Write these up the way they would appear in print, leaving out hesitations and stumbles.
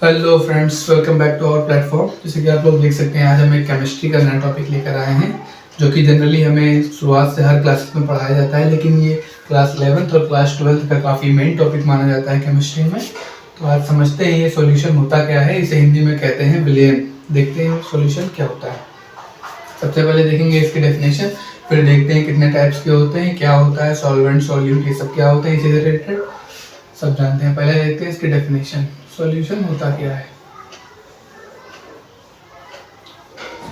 Hello friends, welcome back to our platform. जैसे कि आप लोग देख सकते हैं, आज हम एक केमिस्ट्री का नया टॉपिक लेकर आए हैं, जो कि जनरली हमें शुरुआत से हर क्लासेस में पढ़ाया जाता है, लेकिन ये क्लास 11th और क्लास 12th का काफ़ी मेन टॉपिक माना जाता है केमिस्ट्री में। तो आज समझते हैं ये सॉल्यूशन होता क्या है। इसे हिंदी में कहते हैं विलयन। देखते हैं सॉल्यूशन क्या होता है। सबसे पहले देखेंगे इसकी डेफिनेशन, फिर देखते हैं कितने टाइप्स के होते हैं, क्या होता है सॉल्वेंट, सॉल्यूट, ये सब क्या होते हैं, इसी से रिलेटेड सब जानते हैं। पहले देखते हैं इसकी डेफिनेशन, सॉल्यूशन होता क्या है।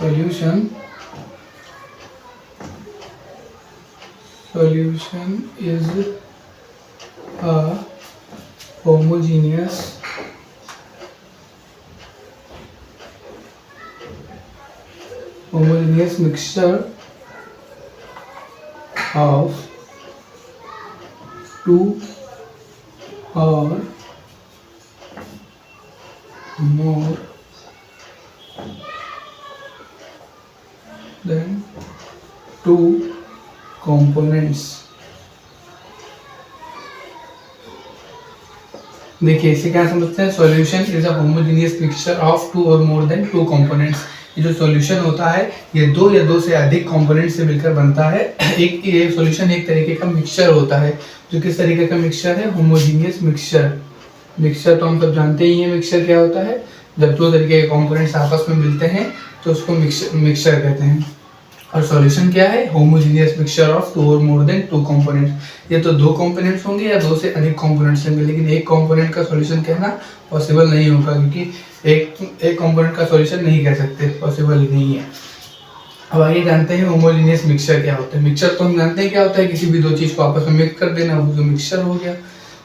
solution is a homogeneous mixture of two or more than two components। देखिए इसे क्या समझते हैं, solution is a homogeneous mixture of two और मोर देन टू कंपोनेंट्स। ये जो सॉल्यूशन होता है ये दो या दो से अधिक कंपोनेंट से मिलकर बनता है। एक ये सॉल्यूशन एक तरीके का मिक्सचर होता है। जो किस तरीके का मिक्सचर है, होमोजेनियस मिक्सचर। मिक्सचर तो हम सब जानते ही हैं, मिक्सचर क्या होता है, जब दो तरीके के कंपोनेंट्स आपस में मिलते हैं तो उसको मिक्सचर कहते हैं। और सॉल्यूशन क्या है, होमोजेनियस मिक्सचर ऑफ टू और मोर देन टू कंपोनेंट्स। ये तो दो कंपोनेंट्स होंगे या दो से अधिक कंपोनेंट्स होंगे, लेकिन एक कंपोनेंट का सॉल्यूशन कहना पॉसिबल नहीं होगा, क्योंकि एक कंपोनेंट का सॉल्यूशन नहीं कह सकते, पॉसिबल ही नहीं है। अब आइए जानते हैं होमोजेनियस मिक्सचर क्या होता है। मिक्सचर तो हम जानते हैं क्या होता है, किसी भी दो चीज़ को आपस में मिक्स कर देना, वो जो मिक्सचर हो गया।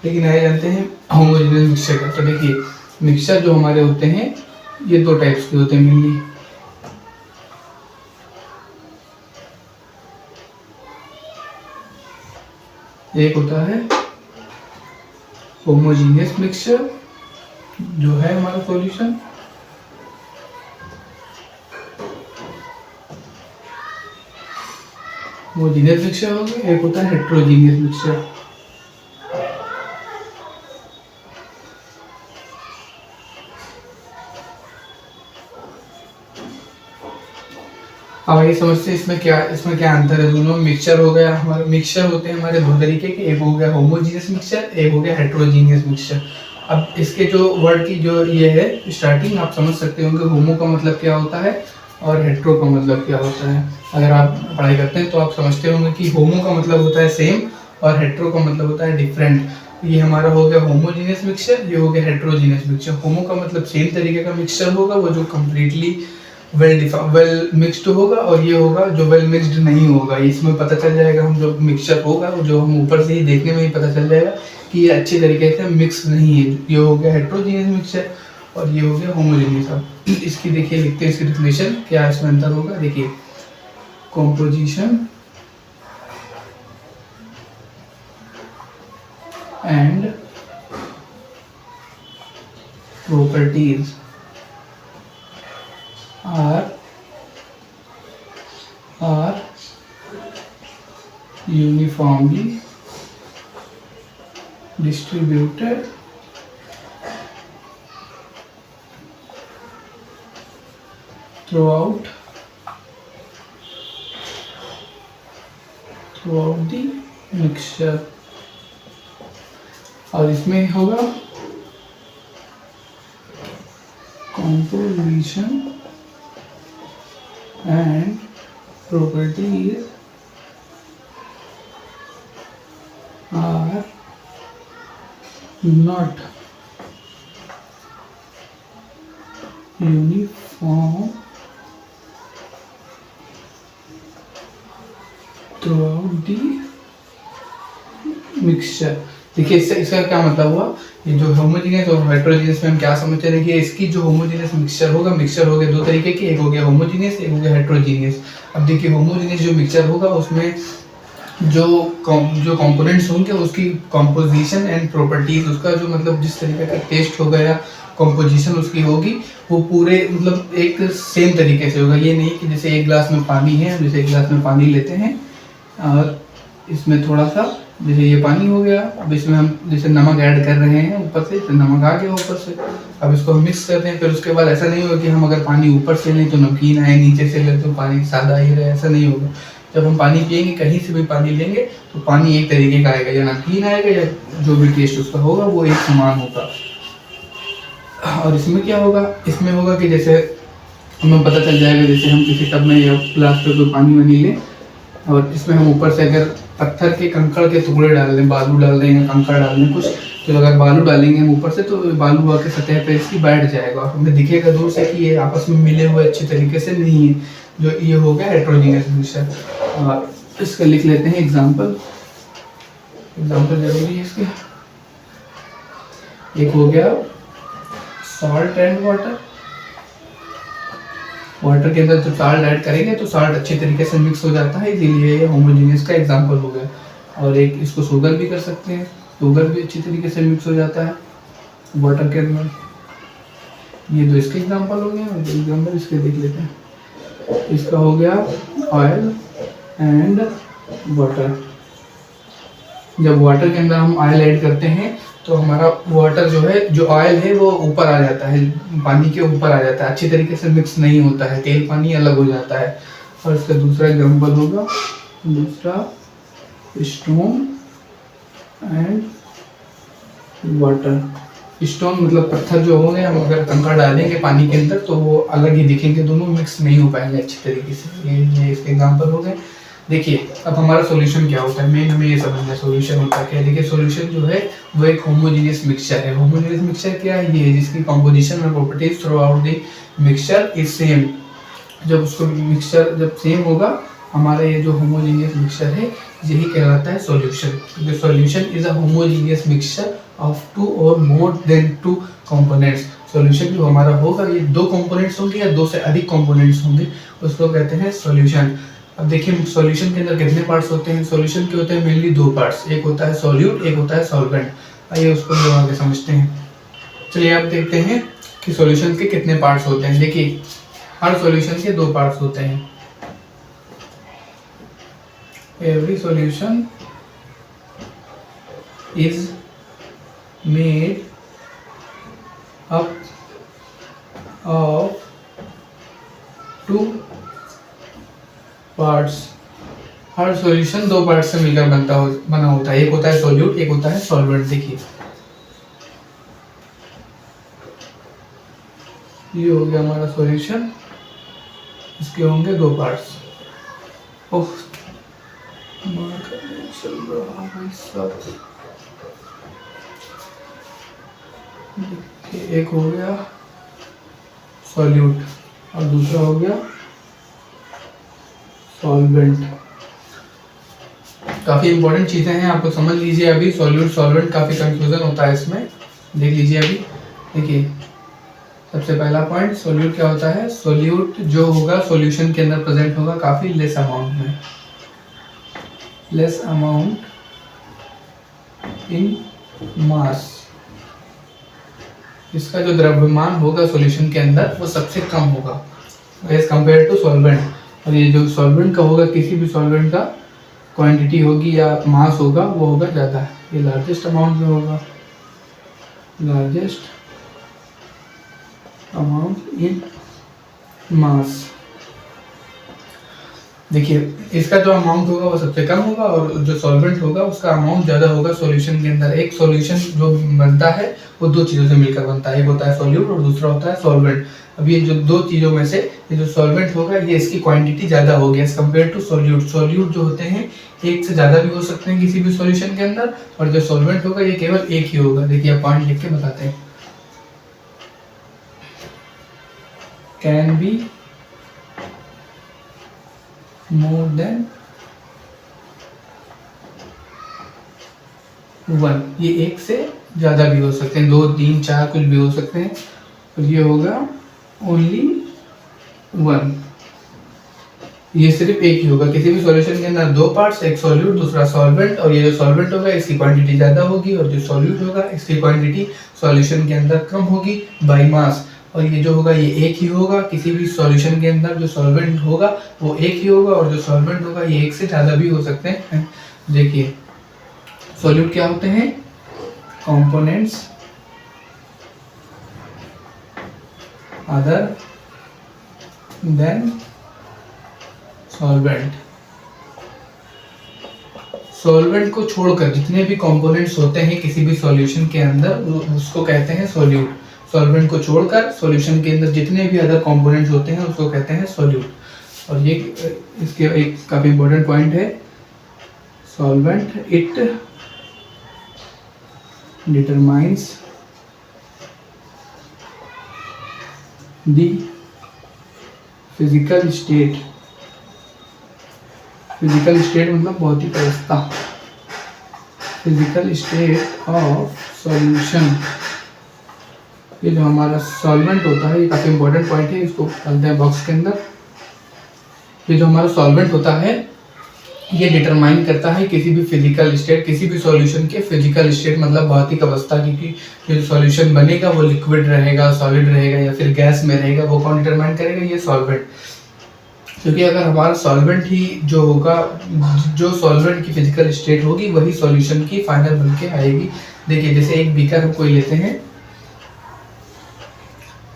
लेकिन आइए जानते हैं होमोजेनियस मिक्सचर क्या। तो देखिए मिक्सचर जो हमारे होते हैं ये दो टाइप्स के होते हैं मेनली। एक होता है होमोजेनियस मिक्सचर जो है हमारा सॉल्यूशन, होमोजेनियस मिक्सचर हो गया। एक होता है हेट्रोजीनियस मिक्सचर। अब ये समझते हैं इसमें क्या अंतर है। दोनों मिक्सचर हो गया, हमारे मिक्सचर होते हैं हमारे दो तरीके के, एक हो गया होमोजेनियस मिक्सचर, एक हो गया हेट्रोजीनियस मिक्सचर। अब इसके जो वर्ड की जो ये है स्टार्टिंग, आप समझ सकते होंगे होमो का मतलब क्या होता है और हेट्रो का मतलब क्या होता है। अगर आप पढ़ाई करते हैं तो आप समझते होंगे कि होमो का मतलब होता है सेम और हेट्रो का मतलब होता है डिफरेंट। ये हमारा हो गया होमोजेनियस मिक्सचर, ये हो गया हेट्रोजीनियस मिक्सचर। होमो का मतलब सेम तरीके का मिक्सचर होगा, वो जो कम्प्लीटली वेल मिक्स्ड होगा, और ये होगा जो वेल मिक्स्ड नहीं होगा। इसमें पता चल जाएगा, हम जो मिक्सचर होगा वो जो हम ऊपर से ही देखने में ही पता चल जाएगा कि ये अच्छे तरीके से मिक्स नहीं है। ये हो गया हेट्रोजीनियस मिक्सचर और ये हो गया होमोजेनियस। अब इसकी देखिए लिखते हैं इसकी डेफिनेशन, क्या इसमें अंतर होगा। देखिए composition and properties are uniformly distributed throughout the mixture। और इसमें होगा composition and properties are not uniform throughout the mixture। देखिए इसका क्या मतलब हुआ, ये जो होमोजेनियस और हेट्रोजीनियस में हम क्या समझते हैं। देखिए इसकी जो होमोजेनियस मिक्सचर होगा, मिक्सचर हो गए दो तरीके के, एक हो गया होमोजेनियस, एक हो गया हेट्रोजीनियस। अब देखिए होमोजेनियस जो मिक्सचर होगा उसमें जो कंपोनेंट्स होंगे उसकी कंपोजिशन एंड प्रॉपर्टीज, उसका जो मतलब जिस तरीके का टेस्ट होगा या कंपोजिशन उसकी होगी वो पूरे मतलब एक सेम तरीके से होगा। ये नहीं कि जैसे एक गिलास में पानी है, जैसे एक गिलास में पानी लेते हैं और इसमें थोड़ा सा जैसे ये पानी हो गया, अब इसमें हम जैसे नमक ऐड कर रहे हैं ऊपर से, तो नमक आ गया ऊपर से, अब इसको हम मिक्स करते हैं। फिर उसके बाद ऐसा नहीं होगा कि हम अगर पानी ऊपर से लें तो नमकीन आए, नीचे से लें तो पानी सादा ही रहे, ऐसा नहीं होगा। जब हम पानी पियेंगे, कहीं से भी पानी लेंगे तो पानी एक तरीके का आएगा, या नमकीन आएगा या जो भी टेस्ट उसका होगा वो एक समान होगा। और इसमें क्या होगा, इसमें होगा कि जैसे हमें पता चल जाएगा, जैसे हम किसी टब में या ग्लास पे कोई पानी वानी लें और इसमें हम ऊपर से अगर पत्थर के कंकड़ के टुकड़े डाल दें, बालू डाल दें या कंकड़ डाल दें कुछ, तो अगर बालू डालेंगे हम ऊपर से तो बालू आके सतह पे इसकी बैठ जाएगा और हमें दिखेगा दूर से कि ये आपस में मिले हुए अच्छी तरीके से नहीं है, जो ये हो गया हेट्रोजीनियस मिक्सचर। इसका लिख लेते हैं एग्जाम्पल जरूरी है इसके। एक हो गया सॉल्ट एंड वाटर, वाटर के अंदर जब साल्ट ऐड करेंगे तो साल्ट अच्छी तरीके से मिक्स हो जाता है, इसीलिए ये होमोजेनियस का एग्जांपल हो गया। और एक इसको शुगर भी कर सकते हैं, शुगर भी अच्छी तरीके से मिक्स हो जाता है वाटर के अंदर। ये दो इसके एग्जांपल हो गए, और एग्जांपल इसके देख लेते हैं। इसका हो गया ऑयल एंड वाटर। जब वाटर के अंदर हम ऑयल ऐड करते हैं तो हमारा वाटर जो है, जो ऑयल है वो ऊपर आ जाता है, पानी के ऊपर आ जाता है, अच्छी तरीके से मिक्स नहीं होता है, तेल पानी अलग हो जाता है। और इसका दूसरा एग्जांपल होगा, दूसरा स्टोन एंड वाटर। स्टोन मतलब पत्थर जो होंगे, हम अगर कंकड़ डालेंगे पानी के अंदर तो वो अलग ही दिखेंगे, दोनों मिक्स नहीं हो पाएंगे अच्छी तरीके से। ये इसके एग्जांपल हो गए। देखिए अब हमारा सॉल्यूशन क्या होता है, मेन हमें ये समझना है सॉल्यूशन होता है क्या। देखिए सॉल्यूशन जो है वो एक होमोजेनियस मिक्सचर है। होमोजेनियस मिक्सचर क्या है, ये है जिसकी कंपोजिशन और properties through out the mixture is same. जब उसको मिक्सचर जब सेम होगा, हमारा ये जो होमोजेनियस मिक्सचर है यही कहलाता है सॉल्यूशन। क्योंकि solution is a homogeneous mixture of two और more than two components. Solution जो हमारा होगा ये दो कंपोनेंट्स होंगे या दो से अधिक कंपोनेंट्स होंगे, उसको कहते हैं सॉल्यूशन। अब देखिए सॉल्यूशन के अंदर कितने पार्ट्स होते हैं। सॉल्यूशन के होते हैं मेनली दो पार्ट्स, एक होता है सॉल्यूट, एक होता है सॉल्वेंट। आइए उसको जो आगे समझते हैं। चलिए आप देखते हैं कि सॉल्यूशन के कितने पार्ट्स होते हैं। देखिए हर सॉल्यूशन के दो पार्ट्स होते हैं। Every solution is made up of two parts. Her solution दो पार्ट से मिलकर बना होता है, एक होता है सॉल्यूट, एक होता है सॉल्वेंट। देखिए ये हो गया हमारा सॉल्यूशन, इसके होंगे दो पार्ट्स। ओह चल रहा भाई साहब। एक हो गया सॉल्यूट और दूसरा हो गया सॉल्वेंट। काफी इंपॉर्टेंट चीजें हैं, आपको समझ लीजिए। अभी सॉल्यूट सॉल्वेंट काफी कंफ्यूजन होता है इसमें, देख लीजिए अभी। देखिए सबसे पहला पॉइंट, सॉल्यूट क्या होता है। सॉल्यूट जो होगा सॉल्यूशन के अंदर प्रेजेंट होगा काफी लेस अमाउंट में, लेस अमाउंट इन मास। इसका जो द्रव्यमान होगा सॉल्यूशन के अंदर वो सबसे कम होगा एज कंपेयर टू सॉल्वेंट। और ये जो सॉल्वेंट का होगा, किसी भी सॉल्वेंट का क्वांटिटी होगी या मास होगा वो होगा ज़्यादा है। ये लार्जेस्ट अमाउंट में होगा, लार्जेस्ट अमाउंट इन मास। देखिए इसका जो अमाउंट होगा वो सबसे कम होगा और जो सॉल्वेंट होगा उसका अमाउंट ज़्यादा होगा सॉल्यूशन के अंदर। एक सॉल्यूशन जो बनता है वो दो चीज़ों से मिलकर बनता है, एक होता है सॉल्यूट और दूसरा होता है सॉल्वेंट। अब ये जो दो चीज़ों में से ये जो सॉल्वेंट होगा ये इसकी क्वांटिटी ज़्यादा होगी as compare to solute. Solute जो होते हैं एक से ज़्यादा भी हो सकते हैं किसी भी सॉल्यूशन के अंदर, और जो सॉल्वेंट होगा ये केवल एक ही होगा। देखिए आप पॉइंट लिख के बताते हैं, कैन बी more than 1। ये एक से ज़्यादा भी हो सकते हैं, 2, 3, 4 कुछ भी हो सकते हैं, और ये होगा ओनली 1। ये सिर्फ एक ही होगा। किसी भी सॉल्यूशन के अंदर दो पार्ट्स, एक सॉल्यूट दूसरा सॉल्वेंट, और ये जो सॉल्वेंट होगा इसकी क्वांटिटी ज़्यादा होगी और जो सॉल्यूट होगा इसकी क्वांटिटी सॉल्यूशन के अंदर कम होगी बाई मास। और ये जो होगा ये एक ही होगा। किसी भी सॉल्यूशन के अंदर जो सॉल्वेंट होगा वो एक ही होगा और जो सॉल्वेंट होगा ये एक से ज़्यादा भी हो सकते हैं। देखिए सॉल्यूट क्या होते हैं? Components other than solvent. Solvent को छोड़कर जितने भी कंपोनेंट्स होते हैं किसी भी सॉल्यूशन के अंदर उसको कहते हैं सॉल्यूट। सॉल्वेंट को छोड़कर सॉल्यूशन के अंदर जितने भी अदर कंपोनेंट्स होते हैं उसको कहते हैं सॉल्यूट। और ये इसके एक काफी इंपॉर्टेंट पॉइंट है, solvent it determines the physical state. Physical state मतलब भौतिक अवस्था, फिजिकल स्टेट ऑफ सॉल्यूशन। ये जो हमारा सॉल्वेंट होता है ये काफी इंपॉर्टेंट पॉइंट है, इसको डालते हैं बॉक्स के अंदर। ये जो हमारा सॉल्वेंट होता है ये डिटरमाइन करता है किसी भी फिजिकल स्टेट, किसी भी सॉल्यूशन के फिजिकल स्टेट मतलब भौतिक अवस्था की, कि जो सॉल्यूशन बनेगा वो लिक्विड रहेगा, सॉलिड रहेगा या फिर गैस में रहेगा, वो कौन डिटरमाइन करेगा? ये सॉल्वेंट। क्योंकि अगर हमारा सॉल्वेंट ही जो होगा, जो सॉल्वेंट की फिजिकल स्टेट होगी वही सॉल्यूशन की फाइनल बन के आएगी। देखिए जैसे एक बीकर हम कोई लेते हैं,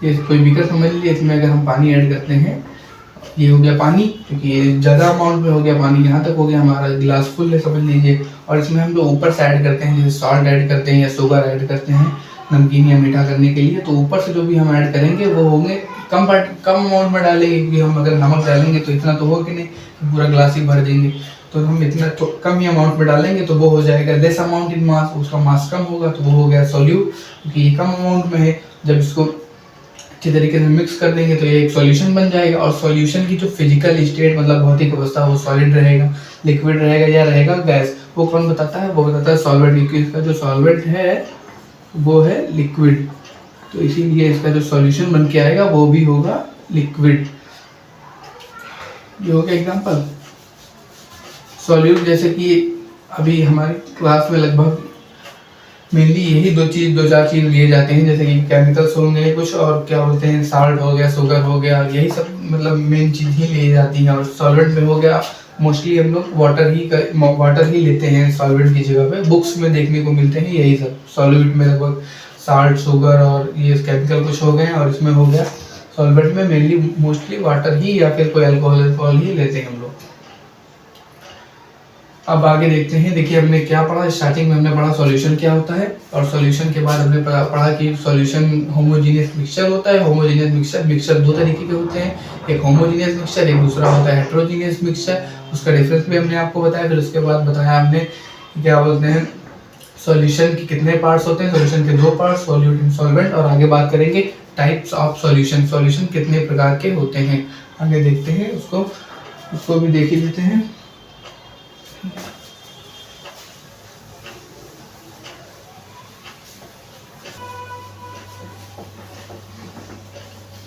ये कोई बीकर समझ लीजिए, इसमें अगर हम पानी ऐड करते हैं, ये हो गया पानी, क्योंकि ये ज़्यादा अमाउंट में हो गया पानी, यहाँ तक हो गया हमारा गिलास फुल है समझ लीजिए। और इसमें हम जो ऊपर से ऐड करते हैं, जैसे सॉल्ट ऐड करते हैं या शुगर ऐड करते हैं नमकीन या मीठा करने के लिए, तो ऊपर से जो भी हम ऐड करेंगे वो होंगे कम अमाउंट में डालेंगे, क्योंकि हम अगर नमक डालेंगे तो इतना तो हो कि नहीं पूरा गिलास ही भर देंगे, तो हम इतना तो कम ही अमाउंट में डालेंगे तो वो हो जाएगा लेस अमाउंट इन मास, उसका मास कम होगा तो वो हो गया सॉल्यूट, क्योंकि ये कम अमाउंट में है। जब इसको अच्छी तरीके से मिक्स कर देंगे तो ये एक सॉल्यूशन बन जाएगा। और सॉल्यूशन की जो फिजिकल स्टेट मतलब भौतिक अवस्था वो सॉलिड रहेगा, लिक्विड रहेगा या रहेगा गैस, वो कौन बताता है? वो बताता है सॉल्वेंट, क्योंकि इसका जो सॉल्वेंट है वो है लिक्विड, तो इसीलिए इसका जो सॉल्यूशन बन के आएगा वो भी होगा लिक्विड। ये हो गया एग्जाम्पल। सॉल्यूट जैसे कि अभी हमारी क्लास में लगभग मेनली यही दो चार चीज लिए जाते हैं, जैसे कि केमिकल्स होंगे कुछ, और क्या बोलते हैं साल्ट हो गया, शुगर हो गया, यही सब मतलब मेन चीज ही ली जाती है। और सॉल्वेंट में हो गया मोस्टली हम लोग वाटर ही लेते हैं सॉल्वेंट की जगह पे, बुक्स में देखने को मिलते हैं यही सब। सॉल्वेंट में लगभग साल्ट, शुगर और ये केमिकल कुछ हो गए हैं, और इसमें हो गया सॉल्वेंट में मेनली मोस्टली वाटर ही या फिर कोई अल्कोहल ही लेते हैं हम लोग। अब आगे देखते हैं। देखिए हमने क्या पढ़ा, स्टार्टिंग में हमने पढ़ा सॉल्यूशन क्या होता है, और सॉल्यूशन के बाद हमने पढ़ा कि सॉल्यूशन होमोजेनियस मिक्सचर होता है। होमोजेनियस मिक्सचर दो तरीके के होते हैं, एक होमोजेनियस मिक्सचर, एक दूसरा होता है हेटेरोजेनियस मिक्सचर। उसका डिफरेंस भी हमने आपको बताया। फिर उसके बाद बताया हमने क्या बोलते हैं सॉल्यूशन के कितने पार्ट्स होते हैं, सॉल्यूशन के दो पार्ट्स, सॉल्यूट एंड सॉल्वेंट। और आगे बात करेंगे टाइप्स ऑफ सॉल्यूशन, सॉल्यूशन कितने प्रकार के होते हैं आगे देखते हैं, उसको भी देख ही लेते हैं।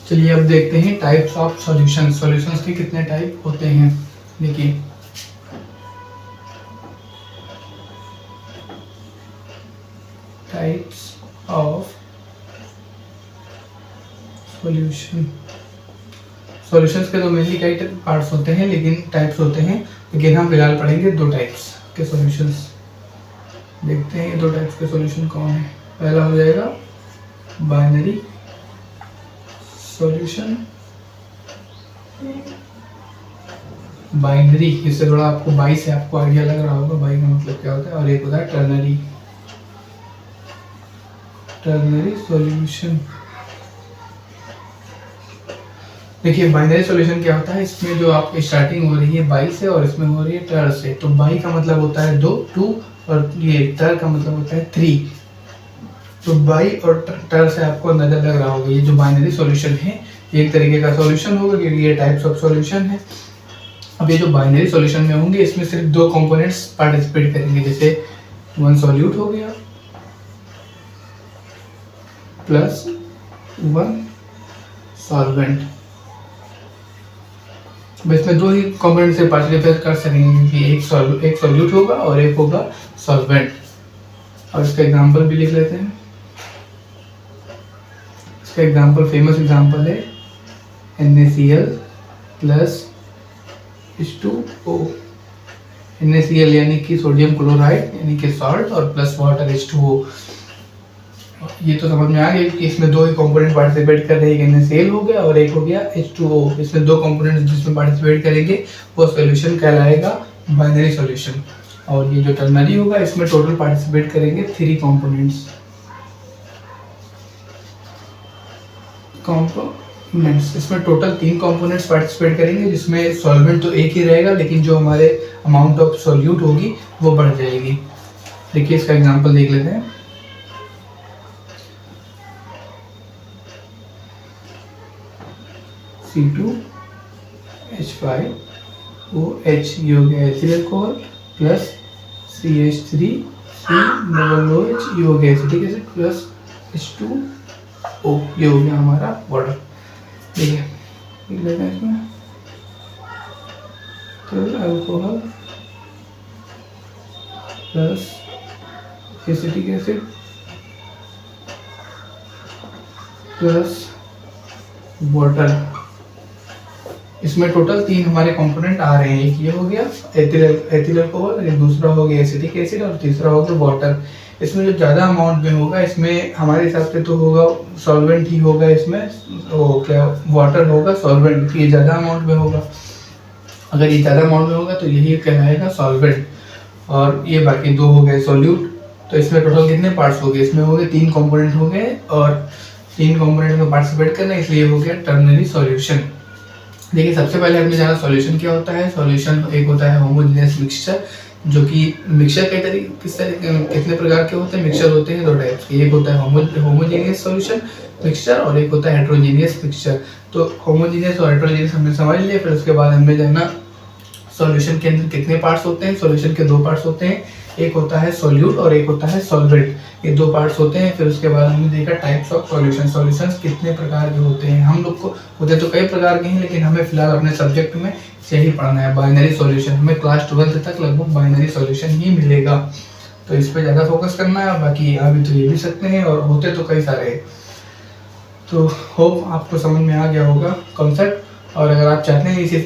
चलिए अब देखते हैं टाइप्स ऑफ सॉल्यूशन, सॉल्यूशंस के कितने टाइप होते हैं। देखिए टाइप्स ऑफ सॉल्यूशन, सॉल्यूशंस के तो मेनली कई पार्ट्स होते हैं लेकिन टाइप्स होते हैं, लेकिन हम फिलहाल पढ़ेंगे दो टाइप्स के सॉल्यूशंस। देखते हैं ये दो टाइप्स के सॉल्यूशन कौन है। पहला हो जाएगा बाइनरी सॉल्यूशन, बाइनरी इससे थोड़ा आपको बाई से आपको आइडिया लग रहा होगा बाई का मतलब क्या होता है। और एक होता है टर्नरी, टर्नरी सॉल्यूशन। देखिए बाइनरी सॉल्यूशन क्या होता है, इसमें जो आपकी स्टार्टिंग हो रही है बाई से और इसमें हो रही है टर से। तो बाई का मतलब होता है 2 2 और ये टर का मतलब होता है 3। तो बाई और टर से आपको अंदाजा लग रहा होगा ये जो बाइनरी सॉल्यूशन है एक तरीके का सॉल्यूशन होगा, क्योंकि ये टाइप्स ऑफ सॉल्यूशन है। अब ये जो बाइनरी सॉल्यूशन में होंगे इसमें सिर्फ दो कंपोनेंट्स पार्टिसिपेट करेंगे, जैसे वन सॉल्यूट हो गया प्लस वन सॉल्वेंट। इसमें दो ही कंपोनेंट से पार्टिसिपेट कर सकेंगे, क्योंकि एक सॉल्यूट होगा और एक होगा सॉल्वेंट। और इसका एग्जांपल भी लिख लेते हैं। इसका एग्जांपल फेमस एग्जांपल है NaCl प्लस H2O, NaCl यानी कि सोडियम क्लोराइड यानी कि सॉल्ट और प्लस वाटर H2O। ये तो समझ में आ गया कि इसमें दो ही कंपोनेंट पार्टिसिपेट कर रहे हैं, एक NaCl हो गया और एक हो गया H2O। इसमें दो कंपोनेंट्स जिसमें पार्टिसिपेट करेंगे वो सॉल्यूशन कहलाएगा बाइनरी सॉल्यूशन। और ये जो टर्नरी होगा इसमें टोटल पार्टिसिपेट करेंगे 3 कंपोनेंट्स। इसमें टोटल 3 कंपोनेंट्स पार्टिसिपेट करेंगे, जिसमें सॉल्वेंट तो एक ही रहेगा लेकिन जो हमारे अमाउंट ऑफ सॉल्यूट होगी वो बढ़ जाएगी। देखिए इसका एग्जांपल देख लेते हैं। C2H5OH ये हो गया एथिल अल्कोहल प्लस CH3COOH ये हो गया एसिटिक एसिड प्लस H2O ये हो गया हमारा वाटर। ठीक है, लिख लेते हैं इसमें ethyl alcohol plus acetic acid plus water. इसमें टोटल 3 हमारे कंपोनेंट आ रहे हैं। एक ये हो गया एथिल अल्कोहल, एक दूसरा हो गया एसिटिक एसिड और तीसरा हो गया वाटर। इसमें जो ज़्यादा अमाउंट में होगा इसमें हमारे हिसाब से तो होगा सॉल्वेंट ही होगा, इसमें वो क्या वाटर होगा सॉल्वेंट, ये ज़्यादा अमाउंट में होगा। अगर ये ज़्यादा अमाउंट में होगा तो यही कहलाएगा सॉल्वेंट। और ये बाकी 2 हो गए सॉल्यूट। तो इसमें टोटल कितने पार्ट्स हो गए? इसमें हो गए 3 कंपोनेंट हो गए और 3 कंपोनेंट में पार्टिसिपेट करना, इसलिए हो गया टर्नरी सॉल्यूशन। देखिए सबसे पहले हमें जाना सॉल्यूशन क्या होता है। सॉल्यूशन एक होता है होमोजेनियस मिक्सचर, जो कि मिक्सचर कितने प्रकार के होते हैं? मिक्सचर होते हैं 2 टाइप के, एक होता है होमोजेनियस सॉल्यूशन मिक्सचर और एक होता है हेट्रोजेनियस मिक्सचर। तो होमोजेनियस और हेट्रोजेनियस हमने समझ लिया। फिर उसके बाद हमें जाना सॉल्यूशन के अंदर कितने पार्ट्स होते हैं। सॉल्यूशन के 2 पार्ट्स होते हैं, एक होता है सॉल्यूट और एक होता है सॉल्वेंट। ये 2 पार्ट्स होते हैं। फिर उसके बाद हमने देखा टाइप्स ऑफ सॉल्यूशन, सॉल्यूशंस कितने प्रकार के होते हैं। हम लोग को होते तो कई प्रकार के हैं, लेकिन हमें फिलहाल अपने सब्जेक्ट में यही पढ़ना है बाइनरी सॉल्यूशन। हमें क्लास 12 तक लगभग बाइनरी सॉल्यूशन ही मिलेगा, तो इस पे ज़्यादा फोकस करना है। बाकी अभी तो ये भी सकते हैं और होते तो कई सारे हैं। तो होप आपको समझ में आ गया होगा कॉन्सेप्ट। और अगर आप चाहते हैं इसी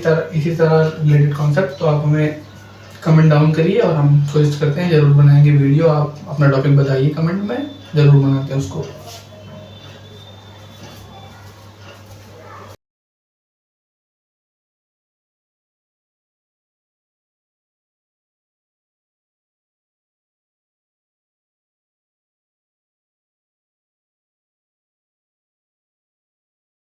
तरह रिलेटेड कॉन्सेप्ट तो आप हमें कमेंट डाउन करिए और हम कोशिश करते हैं ज़रूर बनाएंगे वीडियो। आप अपना टॉपिक बताइए कमेंट में, ज़रूर बनाते हैं उसको।